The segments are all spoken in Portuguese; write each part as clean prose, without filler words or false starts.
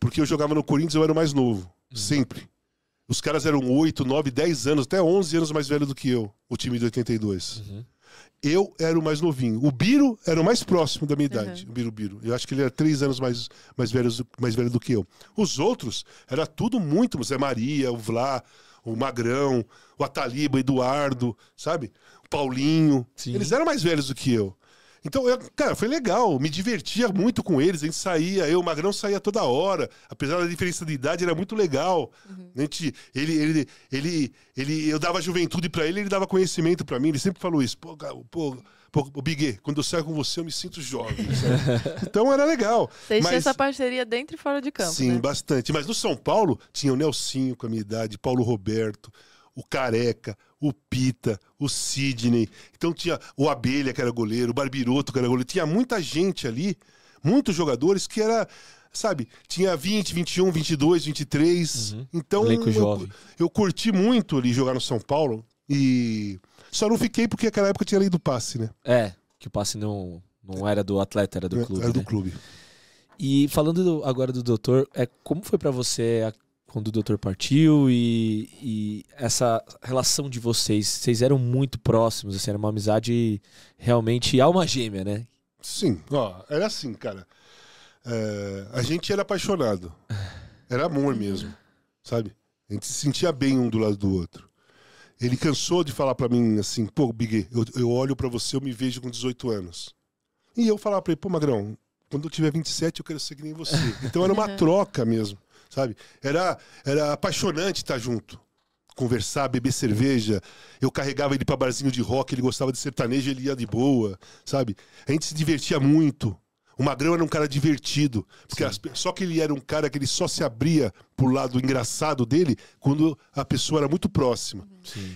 Porque eu jogava no Corinthians, eu era o mais novo. Sempre. Os caras eram 8, 9, 10 anos, até 11 anos mais velho do que eu, o time de 82. Eu era o mais novinho. O Biro era o mais próximo da minha idade, o Biro. Eu acho que ele era 3 anos mais velho do que eu. Os outros, era tudo muito, o Zé Maria, o Vlá, o Magrão, o Ataliba, o Eduardo, sabe? O Paulinho. Sim. Eles eram mais velhos do que eu. Então, cara, foi legal, me divertia muito com eles, a gente saía, o Magrão saía toda hora, apesar da diferença de idade, era muito legal. A gente, eu dava juventude pra ele, ele dava conhecimento pra mim, ele sempre falou isso, pô, Biguê, quando eu saio com você eu me sinto jovem. Então era legal. Você tinha essa parceria dentro e fora de campo, sim, né? bastante. Mas no São Paulo tinha o Nelsinho com a minha idade, Paulo Roberto, o Careca, o Pita, o Sidney. Então tinha o Abelha, que era goleiro, o Barbiroto, que era goleiro. Tinha muita gente ali, muitos jogadores que era, sabe, tinha 20, 21, 22, 23. Então eu curti muito ali jogar no São Paulo e só não fiquei porque naquela época tinha lei do passe, né? Que o passe não era do atleta, era do clube. Era do clube. E falando agora do doutor, como foi pra você quando o doutor partiu e essa relação de vocês eram muito próximos, assim, era uma amizade realmente alma gêmea, né? Sim, era assim, cara. A gente era apaixonado. Era amor mesmo, sabe? A gente se sentia bem um do lado do outro. Ele cansou de falar pra mim assim, pô, Biguê, eu olho pra você, eu me vejo com 18 anos. E eu falava pra ele, pô, Magrão, quando eu tiver 27 eu quero ser que nem você. Então era uma troca mesmo. Sabe? Era apaixonante estar junto. Conversar, beber cerveja. Eu carregava ele pra barzinho de rock, ele gostava de sertanejo, ele ia de boa, sabe? A gente se divertia muito. O Magrão era um cara divertido. Porque só que ele era um cara que ele só se abria pro lado engraçado dele quando a pessoa era muito próxima.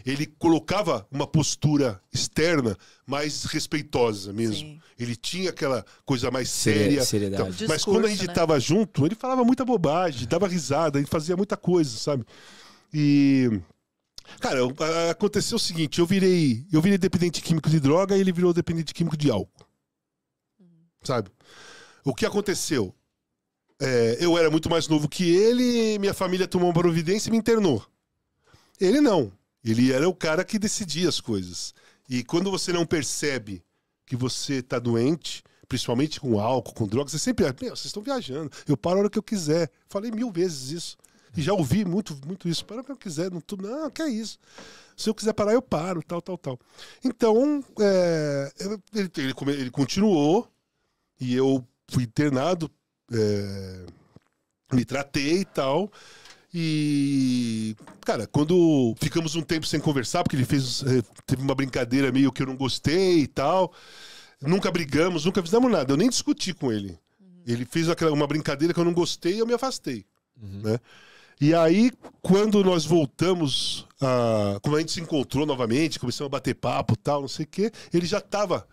Ele colocava uma postura externa mais respeitosa mesmo. Sim. Ele tinha aquela coisa mais séria. Seriedade. Então, mas quando a gente tava junto, ele falava muita bobagem, dava risada, ele fazia muita coisa, sabe? E... Cara, aconteceu o seguinte, eu virei dependente químico de droga e ele virou dependente químico de álcool. Sabe? O que aconteceu? Eu era muito mais novo que ele, minha família tomou uma providência e me internou. Ele não. Ele era o cara que decidia as coisas. E quando você não percebe que você tá doente, principalmente com álcool, com drogas, você sempre... vocês estão viajando. Eu paro a hora que eu quiser. Falei 1000 vezes isso. E já ouvi muito isso. Para o que eu quiser. Não, que é isso. Se eu quiser parar, eu paro, tal. Então, ele continuou. E eu fui internado, me tratei e tal. E, cara, quando ficamos um tempo sem conversar, porque ele teve uma brincadeira meio que eu não gostei e tal. Nunca brigamos, nunca fizemos nada. Eu nem discuti com ele. Ele fez uma brincadeira que eu não gostei e eu me afastei. Né? E aí, quando nós voltamos, quando a gente se encontrou novamente, começamos a bater papo e tal, não sei o quê, ele já estava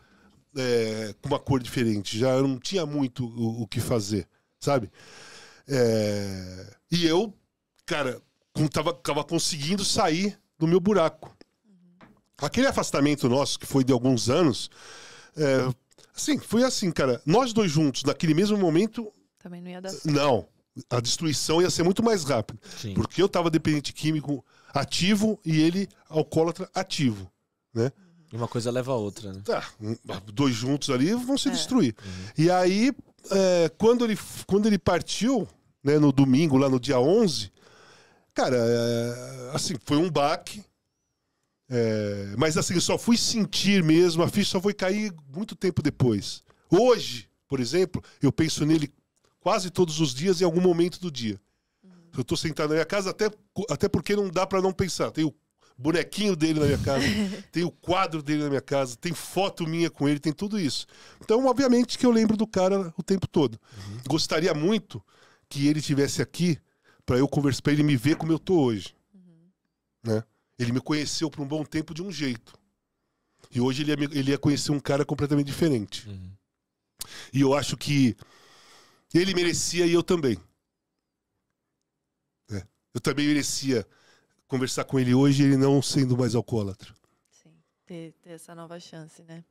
com uma cor diferente, já não tinha muito o que fazer, sabe? E eu, cara, tava conseguindo sair do meu buraco. Aquele afastamento nosso, que foi de alguns anos, foi assim, cara, nós dois juntos, naquele mesmo momento... Também não ia dar certo. Não, a destruição ia ser muito mais rápida. Sim. Porque eu tava dependente químico ativo e ele alcoólatra ativo, né? E uma coisa leva a outra, né? Dois juntos ali vão se destruir. E aí, quando ele partiu, né, no domingo, lá no dia 11, cara, assim, foi um baque. Mas assim, eu só fui sentir mesmo, a ficha só foi cair muito tempo depois. Hoje, por exemplo, eu penso nele quase todos os dias, em algum momento do dia. Eu tô sentado na minha casa, até porque não dá pra não pensar. Tem o bonequinho dele na minha casa, tem o quadro dele na minha casa, tem foto minha com ele, tem tudo isso. Então, obviamente que eu lembro do cara o tempo todo. Gostaria muito que ele estivesse aqui pra eu conversar, pra ele me ver como eu tô hoje. Né? Ele me conheceu por um bom tempo de um jeito. E hoje ele ia conhecer um cara completamente diferente. E eu acho que ele merecia e eu também. Eu também merecia conversar com ele hoje, ele não sendo mais alcoólatra. Sim, ter essa nova chance, né?